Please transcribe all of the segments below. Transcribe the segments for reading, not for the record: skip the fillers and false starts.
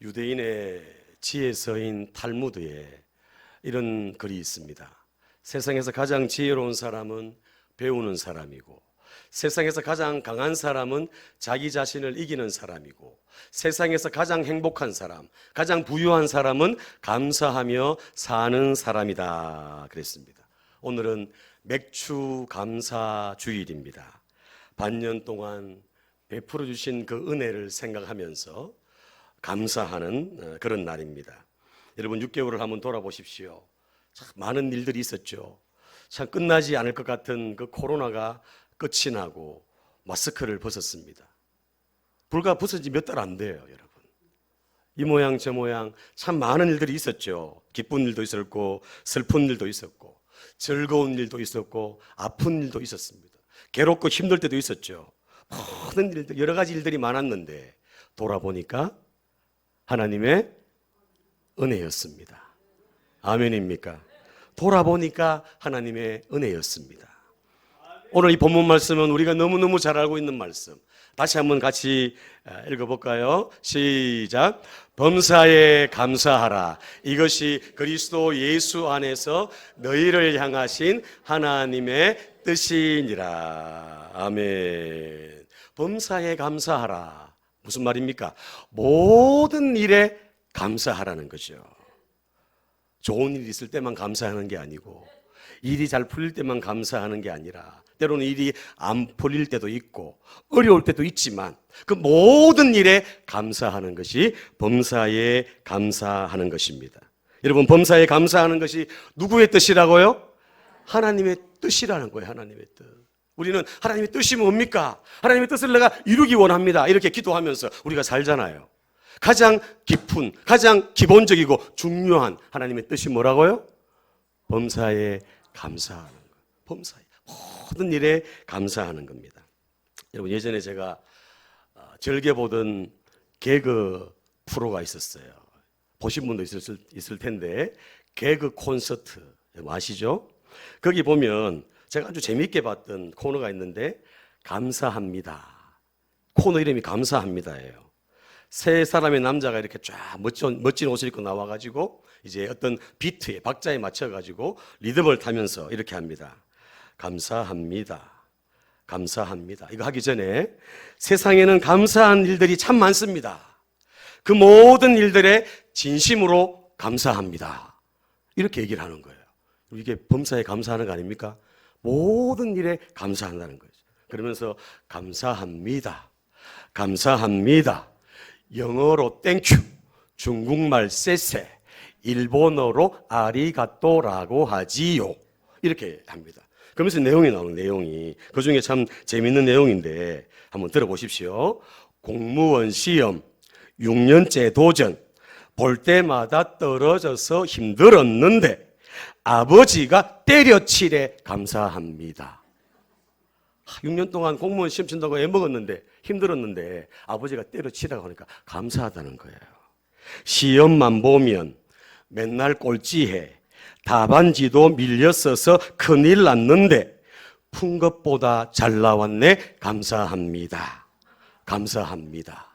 유대인의 지혜서인 탈무드에 이런 글이 있습니다. 세상에서 가장 지혜로운 사람은 배우는 사람이고, 세상에서 가장 강한 사람은 자기 자신을 이기는 사람이고, 세상에서 가장 행복한 사람, 가장 부유한 사람은 감사하며 사는 사람이다 그랬습니다. 오늘은 맥주 감사 주일입니다. 반년 동안 베풀어 주신 그 은혜를 생각하면서 감사하는 그런 날입니다. 여러분 6개월을 한번 돌아보십시오. 참 많은 일들이 있었죠. 참 끝나지 않을 것 같은 그 코로나가 끝이 나고 마스크를 벗었습니다. 불과 벗은 지 몇 달 안 돼요, 여러분. 이 모양 저 모양 참 많은 일들이 있었죠. 기쁜 일도 있었고 슬픈 일도 있었고 즐거운 일도 있었고 아픈 일도 있었습니다. 괴롭고 힘들 때도 있었죠. 모든 일들, 여러 가지 일들이 많았는데 돌아보니까 하나님의 은혜였습니다. 아멘입니까? 돌아보니까 하나님의 은혜였습니다. 오늘 이 본문 말씀은 우리가 너무너무 잘 알고 있는 말씀. 다시 한번 같이 읽어볼까요? 시작. 범사에 감사하라. 이것이 그리스도 예수 안에서 너희를 향하신 하나님의 뜻이니라. 아멘. 범사에 감사하라. 무슨 말입니까? 모든 일에 감사하라는 거죠. 좋은 일이 있을 때만 감사하는 게 아니고, 일이 잘 풀릴 때만 감사하는 게 아니라, 때로는 일이 안 풀릴 때도 있고 어려울 때도 있지만 그 모든 일에 감사하는 것이 범사에 감사하는 것입니다. 여러분, 범사에 감사하는 것이 누구의 뜻이라고요? 하나님의 뜻이라는 거예요. 하나님의 뜻. 우리는 하나님의 뜻이 뭡니까? 하나님의 뜻을 내가 이루기 원합니다. 이렇게 기도하면서 우리가 살잖아요. 가장 깊은, 가장 기본적이고 중요한 하나님의 뜻이 뭐라고요? 범사에 감사하는 거. 범사에 모든 일에 감사하는 겁니다. 여러분, 예전에 제가 즐겨 보던 개그 프로가 있었어요. 보신 분도 있을 텐데, 개그 콘서트 아시죠? 거기 보면 제가 아주 재미있게 봤던 코너가 있는데, 감사합니다. 코너 이름이 감사합니다예요. 세 사람의 남자가 이렇게 쫙 멋진 옷을 입고 나와가지고 이제 어떤 비트에, 박자에 맞춰가지고 리듬을 타면서 이렇게 합니다. 감사합니다. 감사합니다. 이거 하기 전에 세상에는 감사한 일들이 참 많습니다. 그 모든 일들에 진심으로 감사합니다. 이렇게 얘기를 하는 거예요. 이게 범사에 감사하는 거 아닙니까? 모든 일에 감사한다는 거죠. 그러면서 감사합니다. 감사합니다. 영어로 땡큐, 중국말 쎄쎄, 일본어로 아리가또라고 하지요. 이렇게 합니다. 그러면서 내용이 나오는 내용이 그 중에 참 재밌는 내용인데 한번 들어보십시오. 공무원 시험 6년째 도전, 볼 때마다 떨어져서 힘들었는데 아버지가 때려치래 감사합니다. 6년 동안 공무원 시험 친다고 애먹었는데 힘들었는데 아버지가 때려치라고 하니까 감사하다는 거예요. 시험만 보면 맨날 꼴찌해, 답안지도 밀렸어서 큰일 났는데 푼 것보다 잘 나왔네 감사합니다. 감사합니다.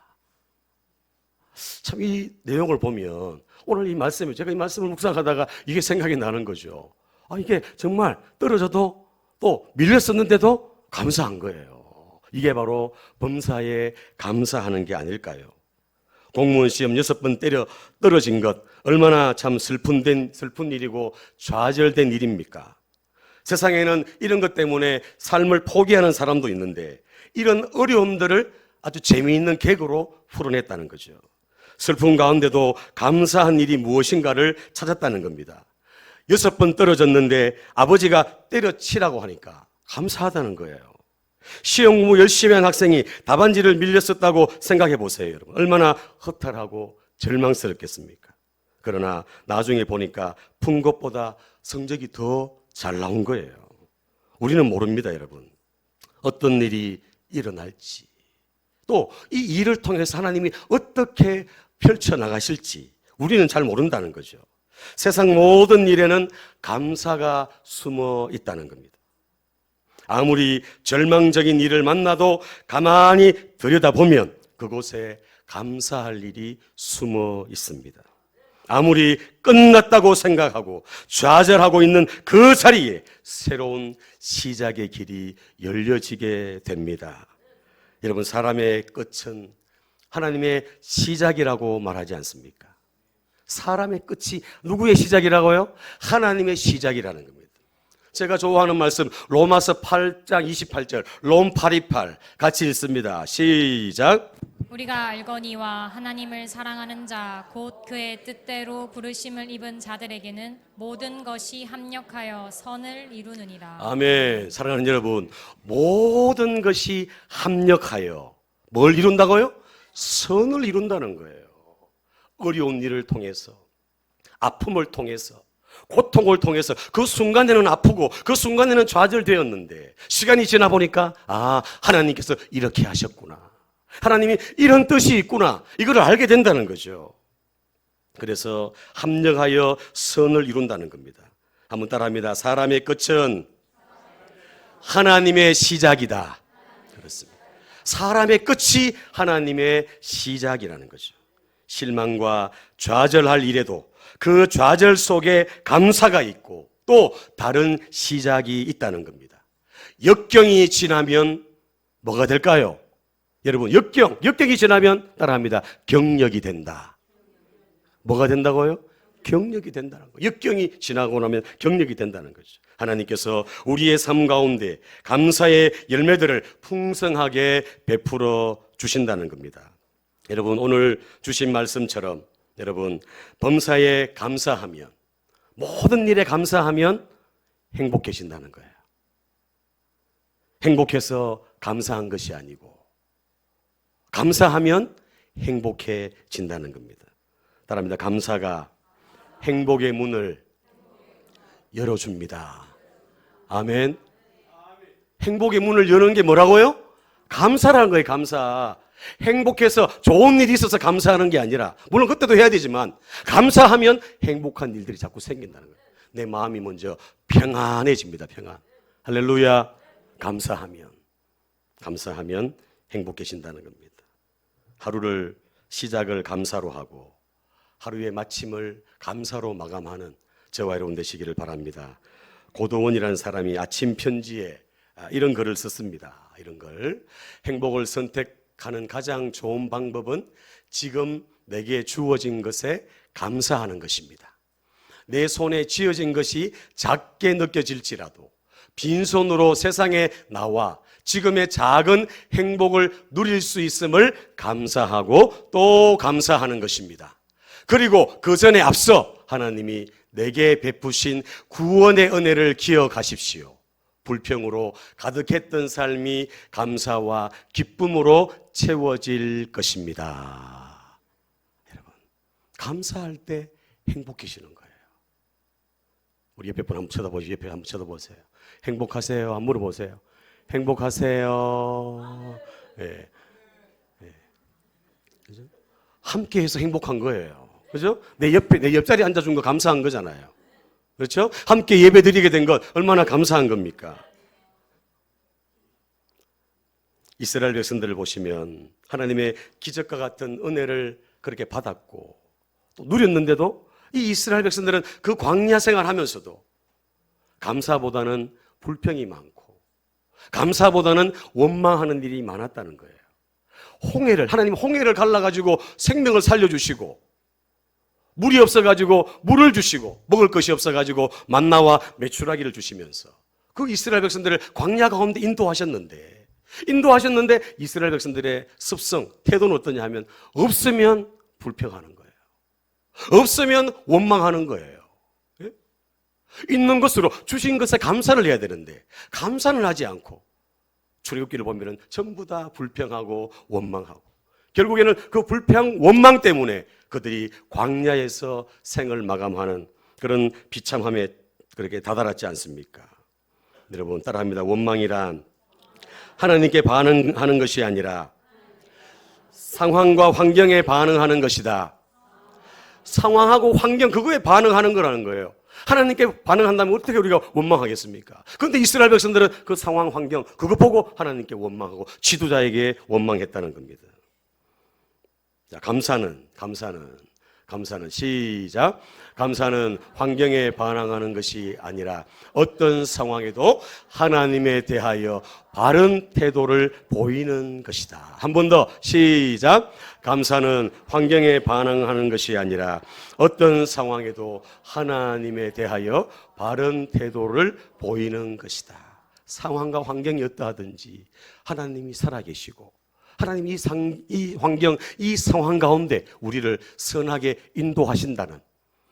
참 이 내용을 보면 오늘 이 말씀에 제가 이 말씀을 묵상하다가 이게 생각이 나는 거죠. 이게 정말 떨어져도 또 밀렸었는데도 감사한 거예요. 이게 바로 범사에 감사하는 게 아닐까요? 공무원 시험 6번 떨어진 것 얼마나 참 슬픈 일이고 좌절된 일입니까? 세상에는 이런 것 때문에 삶을 포기하는 사람도 있는데 이런 어려움들을 아주 재미있는 개그로 풀어냈다는 거죠. 슬픔 가운데도 감사한 일이 무엇인가를 찾았다는 겁니다. 6번 떨어졌는데 아버지가 때려치라고 하니까 감사하다는 거예요. 시험 공부 열심히 한 학생이 답안지를 밀렸었다고 생각해 보세요, 여러분. 얼마나 허탈하고 절망스럽겠습니까? 그러나 나중에 보니까 푼 것보다 성적이 더 잘 나온 거예요. 우리는 모릅니다, 여러분. 어떤 일이 일어날지, 또 이 일을 통해서 하나님이 어떻게 펼쳐나가실지 우리는 잘 모른다는 거죠. 세상 모든 일에는 감사가 숨어 있다는 겁니다. 아무리 절망적인 일을 만나도 가만히 들여다보면 그곳에 감사할 일이 숨어 있습니다. 아무리 끝났다고 생각하고 좌절하고 있는 그 자리에 새로운 시작의 길이 열려지게 됩니다. 여러분, 사람의 끝은 하나님의 시작이라고 말하지 않습니까? 사람의 끝이 누구의 시작이라고요? 하나님의 시작이라는 겁니다. 제가 좋아하는 말씀 로마서 8장 28절 롬 828 같이 읽습니다. 시작. 우리가 알거니와 하나님을 사랑하는 자 곧 그의 뜻대로 부르심을 입은 자들에게는 모든 것이 합력하여 선을 이루느니라. 아멘. 사랑하는 여러분, 모든 것이 합력하여 뭘 이룬다고요? 선을 이룬다는 거예요. 어려운 일을 통해서, 아픔을 통해서, 고통을 통해서 그 순간에는 아프고 그 순간에는 좌절되었는데 시간이 지나 보니까 하나님께서 이렇게 하셨구나, 하나님이 이런 뜻이 있구나, 이걸 알게 된다는 거죠. 그래서 합력하여 선을 이룬다는 겁니다. 한번 따라합니다. 사람의 끝은 하나님의 시작이다. 그렇습니다. 사람의 끝이 하나님의 시작이라는 거죠. 실망과 좌절할 일에도 그 좌절 속에 감사가 있고 또 다른 시작이 있다는 겁니다. 역경이 지나면 뭐가 될까요? 여러분, 역경이 지나면 따라합니다. 경력이 된다. 뭐가 된다고요? 경력이 된다는 거예요. 역경이 지나고 나면 경력이 된다는 거죠. 하나님께서 우리의 삶 가운데 감사의 열매들을 풍성하게 베풀어 주신다는 겁니다. 여러분, 오늘 주신 말씀처럼 여러분, 범사에 감사하면, 모든 일에 감사하면 행복해진다는 거예요. 행복해서 감사한 것이 아니고 감사하면 행복해진다는 겁니다. 따라합니다. 감사가 행복의 문을 열어줍니다. 아멘. 행복의 문을 여는 게 뭐라고요? 감사라는 거예요. 감사. 행복해서 좋은 일이 있어서 감사하는 게 아니라, 물론 그때도 해야 되지만 감사하면 행복한 일들이 자꾸 생긴다는 거예요. 내 마음이 먼저 평안해집니다. 평안. 할렐루야. 감사하면 행복해진다는 겁니다. 하루를 시작을 감사로 하고 하루의 마침을 감사로 마감하는 저와 여러분 되시기를 바랍니다. 고도원이라는 사람이 아침 편지에 이런 글을 썼습니다. 이런 글. 행복을 선택하는 가장 좋은 방법은 지금 내게 주어진 것에 감사하는 것입니다. 내 손에 쥐어진 것이 작게 느껴질지라도 빈손으로 세상에 나와 지금의 작은 행복을 누릴 수 있음을 감사하고 또 감사하는 것입니다. 그리고 그 전에 앞서 하나님이 내게 베푸신 구원의 은혜를 기억하십시오. 불평으로 가득했던 삶이 감사와 기쁨으로 채워질 것입니다. 여러분, 감사할 때 행복해지는 거예요. 우리 옆에 분 한번 쳐다보세요. 옆에 한번 쳐다보세요. 행복하세요? 한번 물어보세요. 행복하세요? 네. 네. 그죠? 함께해서 행복한 거예요. 그죠? 내 옆자리에 앉아준 거 감사한 거잖아요. 그렇죠? 함께 예배 드리게 된 것 얼마나 감사한 겁니까? 이스라엘 백성들을 보시면 하나님의 기적과 같은 은혜를 그렇게 받았고 또 누렸는데도 이 이스라엘 백성들은 그 광야 생활하면서도 감사보다는 불평이 많고 감사보다는 원망하는 일이 많았다는 거예요. 하나님 홍해를 갈라가지고 생명을 살려주시고 물이 없어가지고 물을 주시고 먹을 것이 없어가지고 만나와 메추라기를 주시면서 그 이스라엘 백성들을 광야 가운데 인도하셨는데 이스라엘 백성들의 습성, 태도는 어떠냐 하면 없으면 불평하는 거예요. 없으면 원망하는 거예요. 예? 있는 것으로 주신 것에 감사를 해야 되는데 감사는 하지 않고 출애굽기를 보면은 전부 다 불평하고 원망하고 결국에는 그 불평, 원망 때문에 그들이 광야에서 생을 마감하는 그런 비참함에 그렇게 다다랐지 않습니까? 여러분 따라합니다. 원망이란 하나님께 반응하는 것이 아니라 상황과 환경에 반응하는 것이다. 상황하고 환경 그거에 반응하는 거라는 거예요. 하나님께 반응한다면 어떻게 우리가 원망하겠습니까? 그런데 이스라엘 백성들은 그 상황 환경 그거 보고 하나님께 원망하고 지도자에게 원망했다는 겁니다. 자, 감사는 시작. 감사는 환경에 반항하는 것이 아니라 어떤 상황에도 하나님에 대하여 바른 태도를 보이는 것이다. 한 번 더 시작. 감사는 환경에 반항하는 것이 아니라 어떤 상황에도 하나님에 대하여 바른 태도를 보이는 것이다. 상황과 환경이 어떠하든지 하나님이 살아계시고 하나님이 이 환경, 이 상황 가운데 우리를 선하게 인도하신다는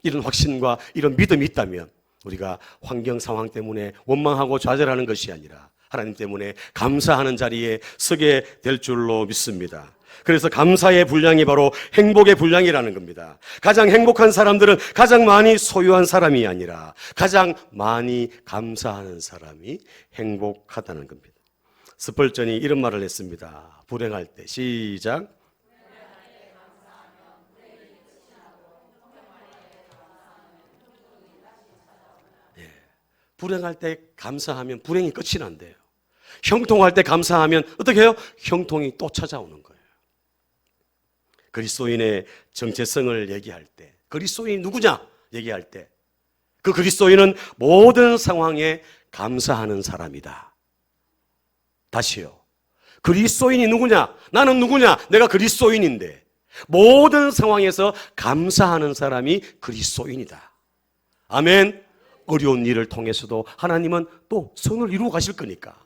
이런 확신과 이런 믿음이 있다면 우리가 환경 상황 때문에 원망하고 좌절하는 것이 아니라 하나님 때문에 감사하는 자리에 서게 될 줄로 믿습니다. 그래서 감사의 분량이 바로 행복의 분량이라는 겁니다. 가장 행복한 사람들은 가장 많이 소유한 사람이 아니라 가장 많이 감사하는 사람이 행복하다는 겁니다. 스펄전이 이런 말을 했습니다. 불행할 때 시작. 불행할 때 감사하면 불행이 끝이 난대요. 형통할 때 감사하면 어떻게 해요? 형통이 또 찾아오는 거예요. 그리스도인의 정체성을 얘기할 때, 그리스도인이 누구냐 얘기할 때, 그 그리스도인은 모든 상황에 감사하는 사람이다. 다시요. 그리스도인이 누구냐? 나는 누구냐? 내가 그리스도인인데 모든 상황에서 감사하는 사람이 그리스도인이다. 아멘. 어려운 일을 통해서도 하나님은 또 선을 이루어 가실 거니까.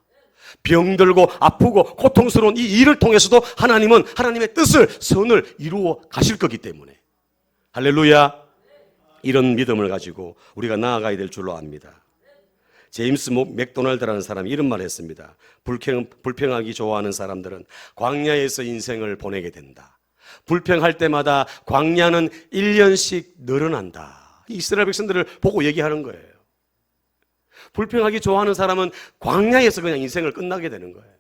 병들고 아프고 고통스러운 이 일을 통해서도 하나님은 하나님의 뜻을, 선을 이루어 가실 거기 때문에. 할렐루야. 이런 믿음을 가지고 우리가 나아가야 될 줄로 압니다. 제임스 맥도날드라는 사람이 이런 말을 했습니다. 불평하기 좋아하는 사람들은 광야에서 인생을 보내게 된다. 불평할 때마다 광야는 1년씩 늘어난다. 이스라엘 백성들을 보고 얘기하는 거예요. 불평하기 좋아하는 사람은 광야에서 그냥 인생을 끝나게 되는 거예요.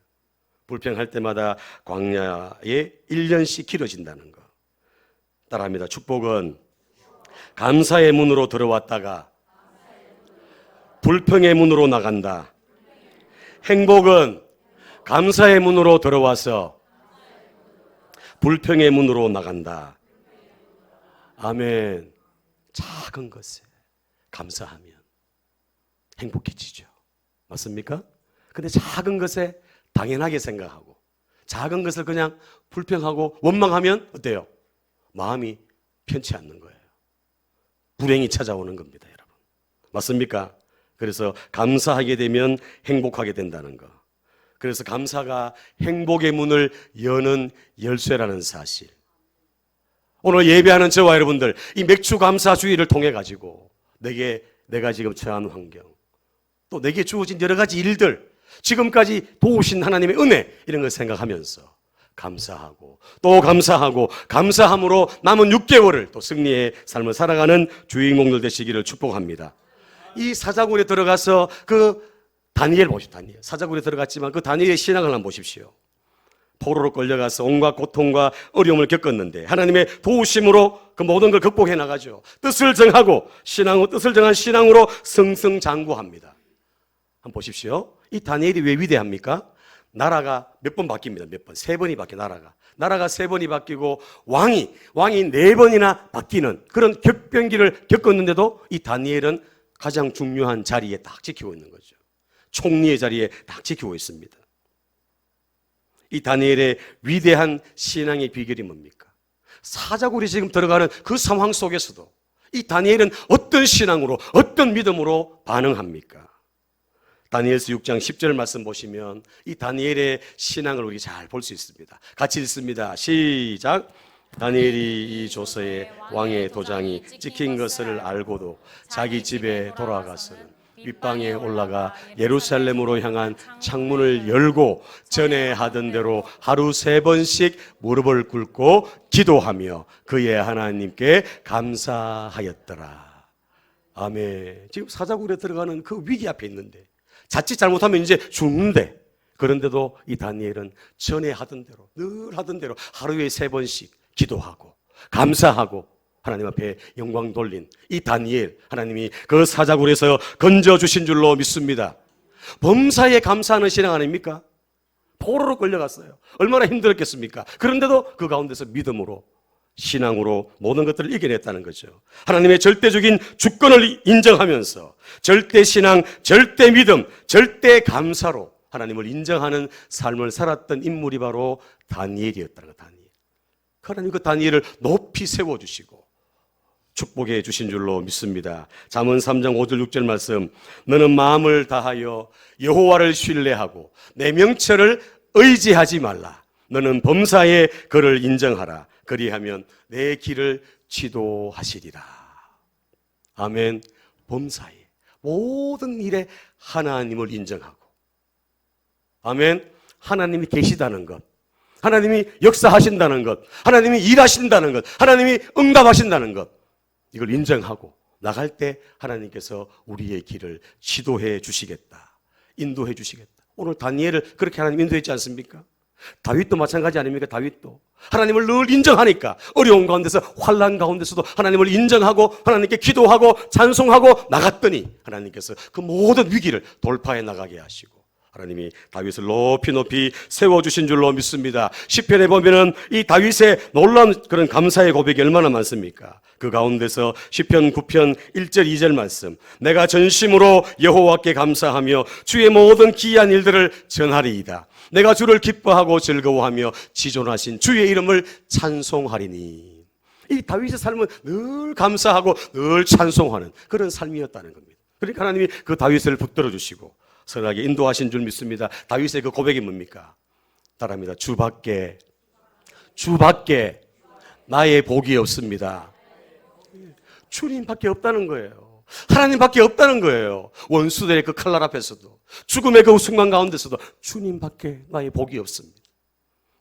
불평할 때마다 광야에 1년씩 길어진다는 거. 따라합니다. 축복은 감사의 문으로 들어왔다가 불평의 문으로 나간다. 행복은 감사의 문으로 들어와서 불평의 문으로 나간다. 아멘. 작은 것에 감사하면 행복해지죠. 맞습니까? 근데 작은 것에 당연하게 생각하고 작은 것을 그냥 불평하고 원망하면 어때요? 마음이 편치 않는 거예요. 불행이 찾아오는 겁니다, 여러분. 맞습니까? 그래서 감사하게 되면 행복하게 된다는 거. 그래서 감사가 행복의 문을 여는 열쇠라는 사실. 오늘 예배하는 저와 여러분들, 이 맥주 감사 주의를 통해 가지고 내가 지금 처한 환경, 또 내게 주어진 여러 가지 일들, 지금까지 도우신 하나님의 은혜, 이런 걸 생각하면서 감사하고 또 감사하고 감사함으로 남은 6개월을 또 승리의 삶을 살아가는 주인공들 되시기를 축복합니다. 이 사자굴에 들어가서 그 다니엘 보십시오. 다니엘. 사자굴에 들어갔지만 그 다니엘의 신앙을 한번 보십시오. 포로로 끌려가서 온갖 고통과 어려움을 겪었는데 하나님의 도우심으로 그 모든 걸 극복해 나가죠. 뜻을 정한 신앙으로 승승장구합니다. 한번 보십시오. 이 다니엘이 왜 위대합니까? 나라가 몇 번 바뀝니다. 몇 번. 3번이 바뀌어 나라가 3번이 바뀌고 왕이 4번이나 바뀌는 그런 격변기를 겪었는데도 이 다니엘은 가장 중요한 자리에 딱 지키고 있는 거죠. 총리의 자리에 딱 지키고 있습니다. 이 다니엘의 위대한 신앙의 비결이 뭡니까? 사자굴이 지금 들어가는 그 상황 속에서도 이 다니엘은 어떤 신앙으로, 어떤 믿음으로 반응합니까? 다니엘서 6장 10절 말씀 보시면 이 다니엘의 신앙을 우리 잘 볼 수 있습니다. 같이 읽습니다. 시작. 다니엘이 이 조서에 왕의 도장이 찍힌 것을 알고도 자기 집에 돌아가서는 윗방에 올라가 예루살렘으로 향한 창문을 열고 전에 하던 대로 하루 3번씩 무릎을 꿇고 기도하며 그의 하나님께 감사하였더라. 아멘. 지금 사자굴에 들어가는 그 위기 앞에 있는데 자칫 잘못하면 이제 죽는데, 그런데도 이 다니엘은 전에 하던 대로, 늘 하던 대로 하루에 3번씩 기도하고 감사하고 하나님 앞에 영광 돌린 이 다니엘, 하나님이 그 사자굴에서 건져주신 줄로 믿습니다. 범사에 감사하는 신앙 아닙니까? 포로로 끌려갔어요. 얼마나 힘들었겠습니까? 그런데도 그 가운데서 믿음으로 신앙으로 모든 것들을 이겨냈다는 거죠. 하나님의 절대적인 주권을 인정하면서 절대 신앙, 절대 믿음, 절대 감사로 하나님을 인정하는 삶을 살았던 인물이 바로 다니엘이었다는 것. 다니엘. 하나님 그 다니엘을 높이 세워주시고 축복해 주신 줄로 믿습니다. 잠언 3장 5절 6절 말씀, 너는 마음을 다하여 여호와를 신뢰하고 내 명철을 의지하지 말라. 너는 범사에 그를 인정하라. 그리하면 내 길을 지도하시리라. 아멘. 범사에 모든 일에 하나님을 인정하고, 아멘. 하나님이 계시다는 것, 하나님이 역사하신다는 것, 하나님이 일하신다는 것, 하나님이 응답하신다는 것, 이걸 인정하고 나갈 때 하나님께서 우리의 길을 지도해 주시겠다, 인도해 주시겠다. 오늘 다니엘을 그렇게 하나님 인도했지 않습니까? 다윗도 마찬가지 아닙니까? 다윗도 하나님을 늘 인정하니까 어려운 가운데서, 환난 가운데서도 하나님을 인정하고 하나님께 기도하고 찬송하고 나갔더니 하나님께서 그 모든 위기를 돌파해 나가게 하시고 하나님이 다윗을 높이 높이 세워주신 줄로 믿습니다. 시편에 보면은 이 다윗의 놀라운 그런 감사의 고백이 얼마나 많습니까? 그 가운데서 시편 9편 1절 2절 말씀, 내가 전심으로 여호와께 감사하며 주의 모든 기이한 일들을 전하리이다. 내가 주를 기뻐하고 즐거워하며 지존하신 주의 이름을 찬송하리니. 이 다윗의 삶은 늘 감사하고 늘 찬송하는 그런 삶이었다는 겁니다. 그러니까 하나님이 그 다윗을 붙들어 주시고 선하게 인도하신 줄 믿습니다. 다윗의 그 고백이 뭡니까? 따라합니다. 주밖에 나의 복이 없습니다. 주님밖에 없다는 거예요. 하나님밖에 없다는 거예요. 원수들의 그 칼날 앞에서도, 죽음의 그 순간 가운데서도 주님밖에 나의 복이 없습니다.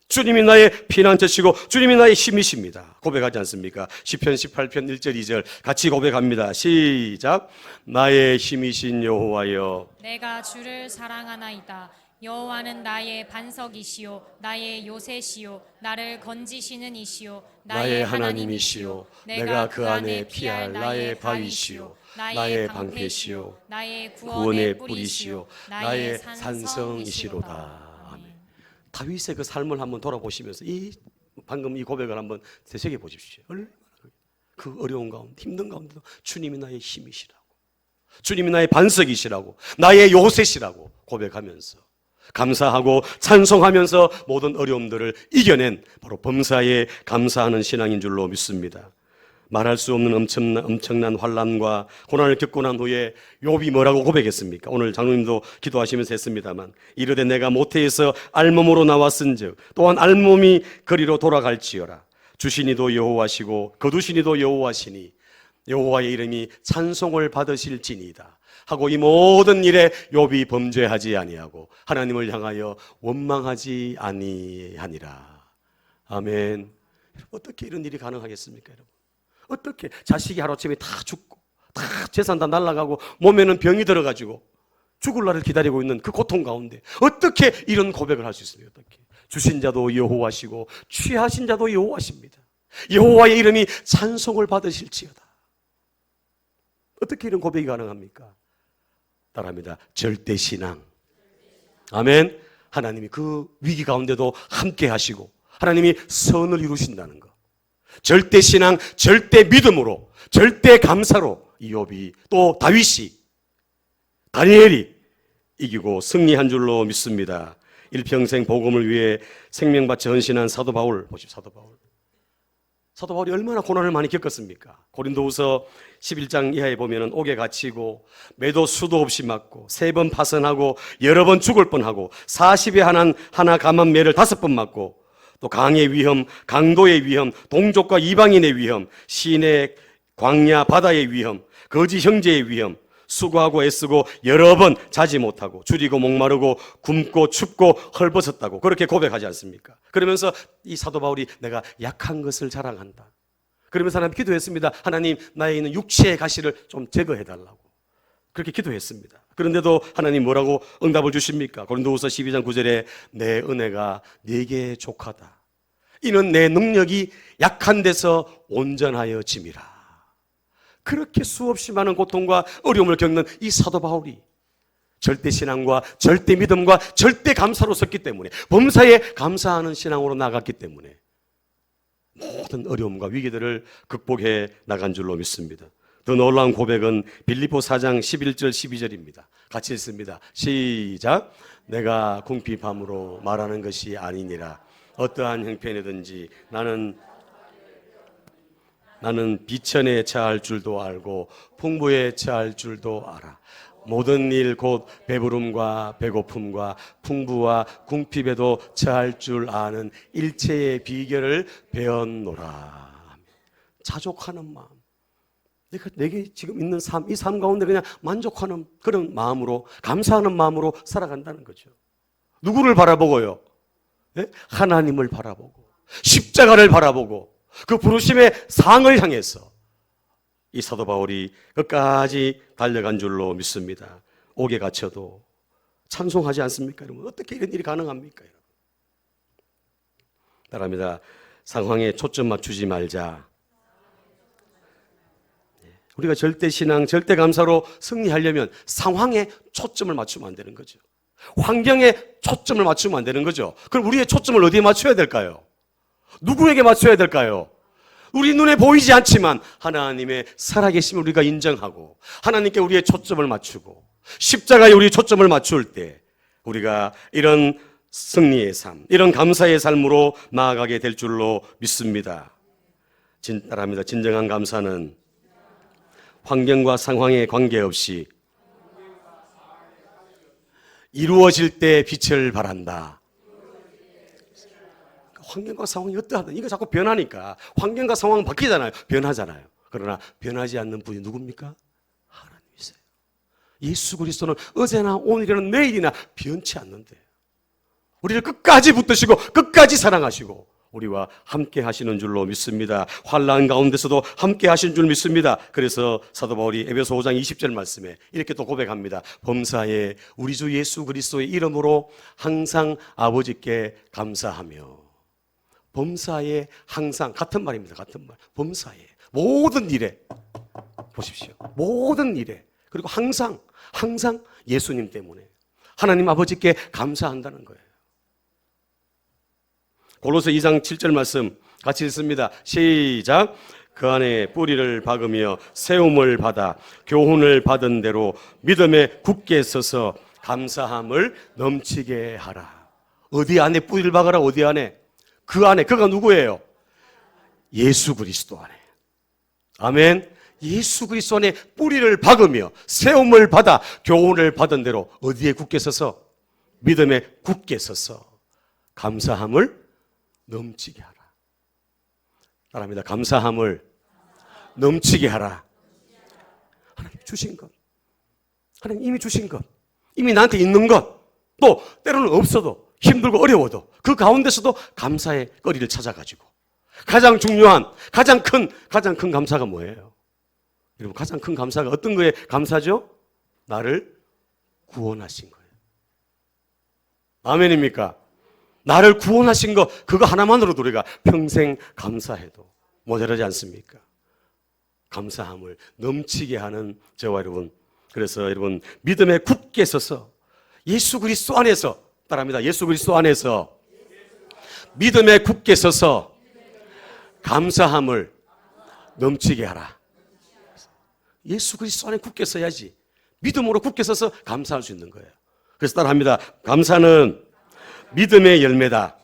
주님이 나의 피난처시고 주님이 나의 힘이십니다. 고백하지 않습니까? 시편 18편 1절 2절 같이 고백합니다. 시작. 나의 힘이신 여호와여, 내가 주를 사랑하나이다. 여호와는 나의 반석이시요 나의 요새시요 나를 건지시는 이시요 나의 하나님이시요 내가 그 안에 피할 나의 바위시요 나의 방패시요 나의 구원의 뿌리시요 나의 산성이시로다. 아멘. 다윗의 그 삶을 한번 돌아보시면서 방금 이 고백을 한번 되새겨 보십시오. 얼마나 그 어려운 가운데, 힘든 가운데도 주님이 나의 힘이시라고, 주님이 나의 반석이시라고, 나의 요새시라고 고백하면서 감사하고 찬송하면서 모든 어려움들을 이겨낸 바로 범사에 감사하는 신앙인 줄로 믿습니다. 말할 수 없는 엄청난 환난과 고난을 겪고 난 후에 욥이 뭐라고 고백했습니까? 오늘 장로님도 기도하시면서 했습니다만, 이르되 내가 모태에서 알몸으로 나왔은즉 또한 알몸이 그리로 돌아갈지어라. 주시니도 여호와시고 거두시니도 여호와시니 여호와의 이름이 찬송을 받으실지니이다 하고 이 모든 일에 욥이 범죄하지 아니하고 하나님을 향하여 원망하지 아니하니라. 아멘. 어떻게 이런 일이 가능하겠습니까, 여러분? 어떻게 자식이 하루아침에 다 죽고 다 재산 다 날아가고 몸에는 병이 들어가지고 죽을 날을 기다리고 있는 그 고통 가운데 어떻게 이런 고백을 할 수 있습니까? 어떻게? 주신 자도 여호와시고 취하신 자도 여호와십니다. 여호와의 이름이 찬송을 받으실지어다. 어떻게 이런 고백이 가능합니까? 따라합니다. 절대신앙. 아멘. 하나님이 그 위기 가운데도 함께 하시고 하나님이 선을 이루신다는 것. 절대 신앙, 절대 믿음으로, 절대 감사로 욥이 또 다윗이, 다니엘이 이기고 승리한 줄로 믿습니다. 일평생 복음을 위해 생명 바쳐 헌신한 사도 바울 보십시오. 사도 바울이 얼마나 고난을 많이 겪었습니까? 고린도후서 11장 이하에 보면은 옥에 갇히고 매도 수도 없이 맞고 3번 파선하고 여러 번 죽을 뻔하고 40에 하나 감한 매를 5번 맞고 또 강의 위험, 강도의 위험, 동족과 이방인의 위험, 시내 광야 바다의 위험, 거지 형제의 위험, 수고하고 애쓰고 여러 번 자지 못하고 줄이고 목마르고 굶고 춥고 헐벗었다고 그렇게 고백하지 않습니까? 그러면서 이 사도 바울이 내가 약한 것을 자랑한다. 그러면서 하나님 기도했습니다. 하나님 나에 있는 육체의 가시를 좀 제거해달라고 그렇게 기도했습니다. 그런데도 하나님 뭐라고 응답을 주십니까? 고린도후서 12장 9절에 내 은혜가 네게 족하다. 이는 내 능력이 약한 데서 온전하여 짐이라. 그렇게 수없이 많은 고통과 어려움을 겪는 이 사도 바울이 절대 신앙과 절대 믿음과 절대 감사로 섰기 때문에 범사에 감사하는 신앙으로 나갔기 때문에 모든 어려움과 위기들을 극복해 나간 줄로 믿습니다. 더 놀라운 고백은 빌립보 4장 11절 12절입니다. 같이 읽습니다. 시작. 내가 궁핍함으로 말하는 것이 아니니라. 어떠한 형편이든지 나는 비천에 처할 줄도 알고 풍부에 처할 줄도 알아. 모든 일 곧 배부름과 배고픔과 풍부와 궁핍에도 처할 줄 아는 일체의 비결을 배웠노라. 자족하는 마음. 내게 지금 있는 삶, 이 삶 가운데 그냥 만족하는 그런 마음으로, 감사하는 마음으로 살아간다는 거죠. 누구를 바라보고요? 네? 하나님을 바라보고, 십자가를 바라보고, 그 부르심의 상을 향해서 이 사도 바울이 끝까지 달려간 줄로 믿습니다. 옥에 갇혀도 찬송하지 않습니까? 여러분, 어떻게 이런 일이 가능합니까? 여러분? 따라합니다. 상황에 초점 맞추지 말자. 우리가 절대 신앙, 절대 감사로 승리하려면 상황에 초점을 맞추면 안 되는 거죠. 환경에 초점을 맞추면 안 되는 거죠. 그럼 우리의 초점을 어디에 맞춰야 될까요? 누구에게 맞춰야 될까요? 우리 눈에 보이지 않지만 하나님의 살아계심을 우리가 인정하고 하나님께 우리의 초점을 맞추고 십자가에 우리 초점을 맞출 때 우리가 이런 승리의 삶, 이런 감사의 삶으로 나아가게 될 줄로 믿습니다. 따라합니다. 진정한 감사는 환경과 상황에 관계없이 이루어질 때 빛을 발한다. 환경과 상황이 어떠하든 이거 자꾸 변하니까 환경과 상황은 바뀌잖아요. 변하잖아요. 그러나 변하지 않는 분이 누굽니까? 하나님이세요. 예수 그리스도는 어제나 오늘이나 내일이나 변치 않는데 우리를 끝까지 붙드시고 끝까지 사랑하시고 우리와 함께 하시는 줄로 믿습니다. 환난 가운데서도 함께 하신 줄 믿습니다. 그래서 사도 바울이 에베소 5장 20절 말씀에 이렇게 또 고백합니다. 범사에 우리 주 예수 그리스도의 이름으로 항상 아버지께 감사하며. 범사에 항상, 같은 말입니다. 같은 말. 범사에 모든 일에 보십시오. 모든 일에 그리고 항상 예수님 때문에 하나님 아버지께 감사한다는 거예요. 골로새 2장 7절 말씀 같이 읽습니다. 시작. 그 안에 뿌리를 박으며 세움을 받아 교훈을 받은 대로 믿음에 굳게 서서 감사함을 넘치게 하라. 어디 안에 뿌리를 박아라? 어디 안에? 그 안에. 그가 누구예요? 예수 그리스도 안에. 아멘. 예수 그리스도 안에 뿌리를 박으며 세움을 받아 교훈을 받은 대로 어디에 굳게 서서? 믿음에 굳게 서서 감사함을 넘치게 하라. 따라합니다. 감사함을 넘치게 하라. 하나님 주신 것, 하나님 이미 주신 것, 이미 나한테 있는 것, 또 때로는 없어도 힘들고 어려워도 그 가운데서도 감사의 거리를 찾아가지고 가장 중요한 가장 큰 감사가 뭐예요? 여러분, 가장 큰 감사가 어떤 거에 감사죠? 나를 구원하신 거예요. 아멘입니까? 나를 구원하신 거 그거 하나만으로도 우리가 평생 감사해도 모자라지 않습니까? 감사함을 넘치게 하는 저와 여러분, 그래서 여러분 믿음에 굳게 서서 예수 그리스도 안에서, 따라합니다. 예수 그리스도 안에서 믿음에 굳게 서서 감사함을 넘치게 하라. 예수 그리스도 안에 굳게 서야지. 믿음으로 굳게 서서 감사할 수 있는 거예요. 그래서 따라합니다. 감사는 믿음의 열매다.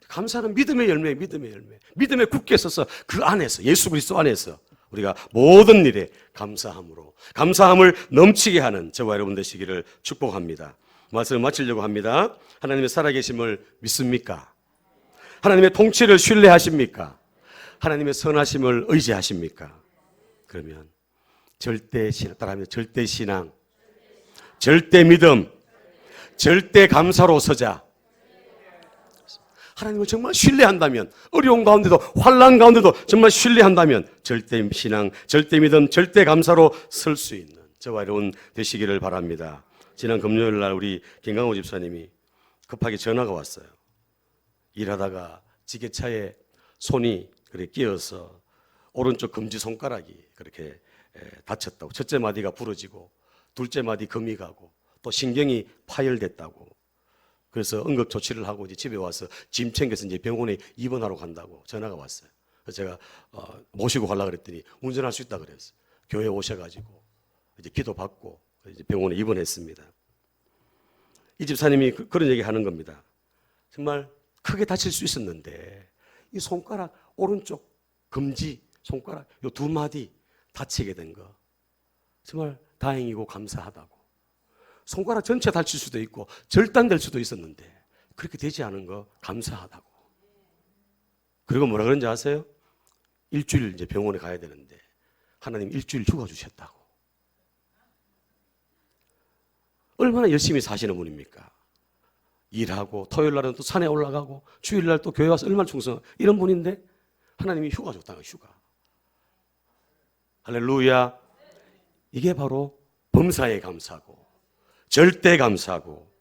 감사는 믿음의 열매, 믿음의 열매. 믿음에 굳게 서서 그 안에서, 예수 그리스도 안에서 우리가 모든 일에 감사함으로, 감사함을 넘치게 하는 저와 여러분 되시기를 축복합니다. 말씀을 마치려고 합니다. 하나님의 살아계심을 믿습니까? 하나님의 통치를 신뢰하십니까? 하나님의 선하심을 의지하십니까? 그러면 절대신앙, 따라하면 절대신앙, 절대 믿음, 절대 감사로 서자. 하나님을 정말 신뢰한다면, 어려운 가운데도 환난 가운데도 정말 신뢰한다면 절대 신앙, 절대 믿음, 절대 감사로 설 수 있는 저와 여러분 되시기를 바랍니다. 지난 금요일 날 우리 김강호 집사님이 급하게 전화가 왔어요. 일하다가 지게차에 손이 그렇게 끼어서 오른쪽 검지 손가락이 그렇게 다쳤다고. 첫째 마디가 부러지고 둘째 마디 금이 가고 또 신경이 파열됐다고. 그래서 응급 조치를 하고 이제 집에 와서 짐 챙겨서 이제 병원에 입원하러 간다고 전화가 왔어요. 그래서 제가 모시고 가려고 그랬더니 운전할 수 있다 그랬어요. 교회 오셔가지고 이제 기도 받고 이제 병원에 입원했습니다. 이 집사님이 그런 얘기 하는 겁니다. 정말 크게 다칠 수 있었는데 이 손가락 오른쪽 검지 손가락 요 두 마디 다치게 된 거 정말 다행이고 감사하다고. 손가락 전체 다칠 수도 있고 절단될 수도 있었는데 그렇게 되지 않은 거 감사하다고. 그리고 뭐라 그런지 아세요? 일주일 이제 병원에 가야 되는데 하나님 일주일 휴가 주셨다고. 얼마나 열심히 사시는 분입니까? 일하고 토요일 날은 또 산에 올라가고 주일 날 또 교회 와서 얼마나 충성 이런 분인데 하나님이 휴가 줬다는 휴가. 할렐루야. 이게 바로 범사에 감사고 절대 감사고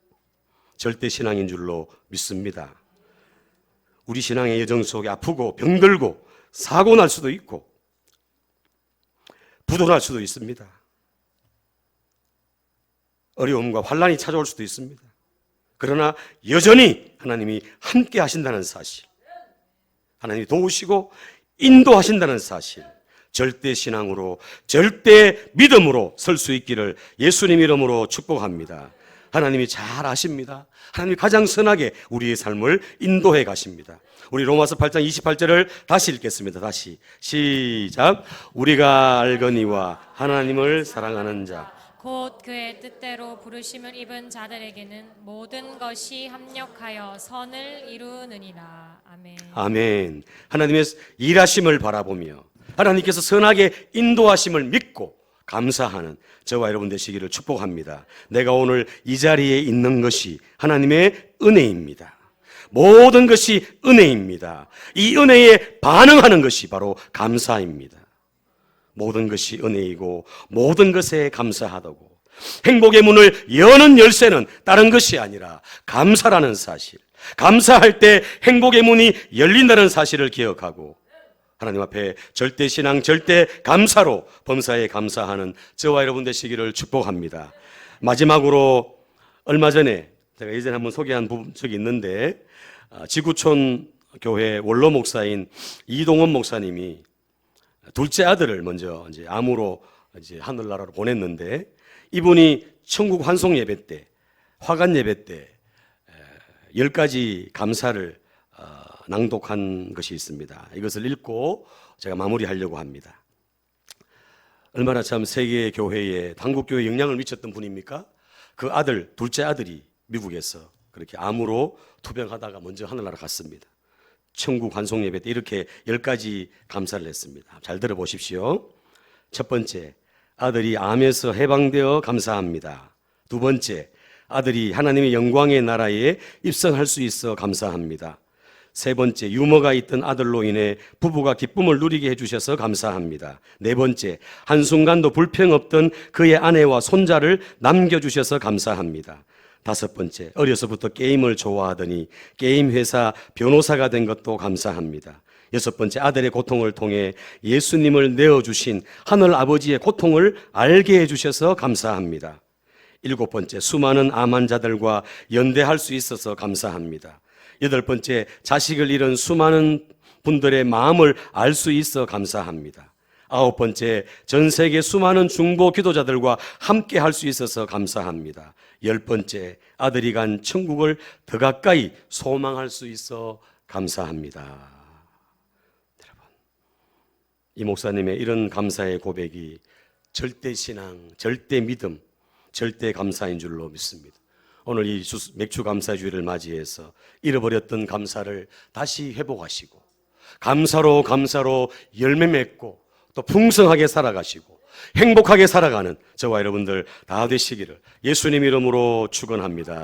절대 신앙인 줄로 믿습니다. 우리 신앙의 여정 속에 아프고 병들고 사고 날 수도 있고 부도날 수도 있습니다. 어려움과 환난이 찾아올 수도 있습니다. 그러나 여전히 하나님이 함께 하신다는 사실, 하나님이 도우시고 인도하신다는 사실, 절대 신앙으로 절대 믿음으로 설 수 있기를 예수님 이름으로 축복합니다. 하나님이 잘 아십니다. 하나님이 가장 선하게 우리의 삶을 인도해 가십니다. 우리 로마서 8장 28절을 다시 읽겠습니다. 다시 시작. 우리가 알거니와 하나님을 사랑하는 자 곧 그의 뜻대로 부르심을 입은 자들에게는 모든 것이 합력하여 선을 이루느니라. 아멘. 아멘. 하나님의 일하심을 바라보며 하나님께서 선하게 인도하심을 믿고 감사하는 저와 여러분 되시기를 축복합니다. 내가 오늘 이 자리에 있는 것이 하나님의 은혜입니다. 모든 것이 은혜입니다. 이 은혜에 반응하는 것이 바로 감사입니다. 모든 것이 은혜이고 모든 것에 감사하다고. 행복의 문을 여는 열쇠는 다른 것이 아니라 감사라는 사실, 감사할 때 행복의 문이 열린다는 사실을 기억하고 하나님 앞에 절대 신앙, 절대 감사로 범사에 감사하는 저와 여러분 되시기를 축복합니다. 마지막으로 얼마 전에 제가 예전에 한번 소개한 적이 있는데 지구촌 교회 원로 목사인 이동원 목사님이 둘째 아들을 먼저 이제 암으로 이제 하늘나라로 보냈는데 이분이 천국 환송 예배 때, 화관 예배 때 10가지 감사를 낭독한 것이 있습니다. 이것을 읽고 제가 마무리하려고 합니다. 얼마나 참 세계 교회에 한국 교회에 영향을 미쳤던 분입니까? 그 아들, 둘째 아들이 미국에서 그렇게 암으로 투병하다가 먼저 하늘나라 갔습니다. 천국 환송 예배 때 이렇게 10가지 감사를 했습니다. 잘 들어보십시오. 첫 번째, 아들이 암에서 해방되어 감사합니다. 두 번째, 아들이 하나님의 영광의 나라에 입성할 수 있어 감사합니다. 세 번째, 유머가 있던 아들로 인해 부부가 기쁨을 누리게 해주셔서 감사합니다. 네 번째, 한순간도 불평 없던 그의 아내와 손자를 남겨주셔서 감사합니다. 다섯 번째, 어려서부터 게임을 좋아하더니 게임 회사 변호사가 된 것도 감사합니다. 여섯 번째, 아들의 고통을 통해 예수님을 내어주신 하늘 아버지의 고통을 알게 해주셔서 감사합니다. 일곱 번째, 수많은 암 환자들과 연대할 수 있어서 감사합니다. 여덟 번째, 자식을 잃은 수많은 분들의 마음을 알 수 있어 감사합니다. 아홉 번째, 전 세계 수많은 중보 기도자들과 함께 할 수 있어서 감사합니다. 열 번째, 아들이 간 천국을 더 가까이 소망할 수 있어 감사합니다. 여러분, 이 목사님의 이런 감사의 고백이 절대 신앙, 절대 믿음, 절대 감사인 줄로 믿습니다. 오늘 이 맥주 감사주의를 맞이해서 잃어버렸던 감사를 다시 회복하시고 감사로 열매 맺고 또 풍성하게 살아가시고 행복하게 살아가는 저와 여러분들 다 되시기를 예수님 이름으로 축원합니다.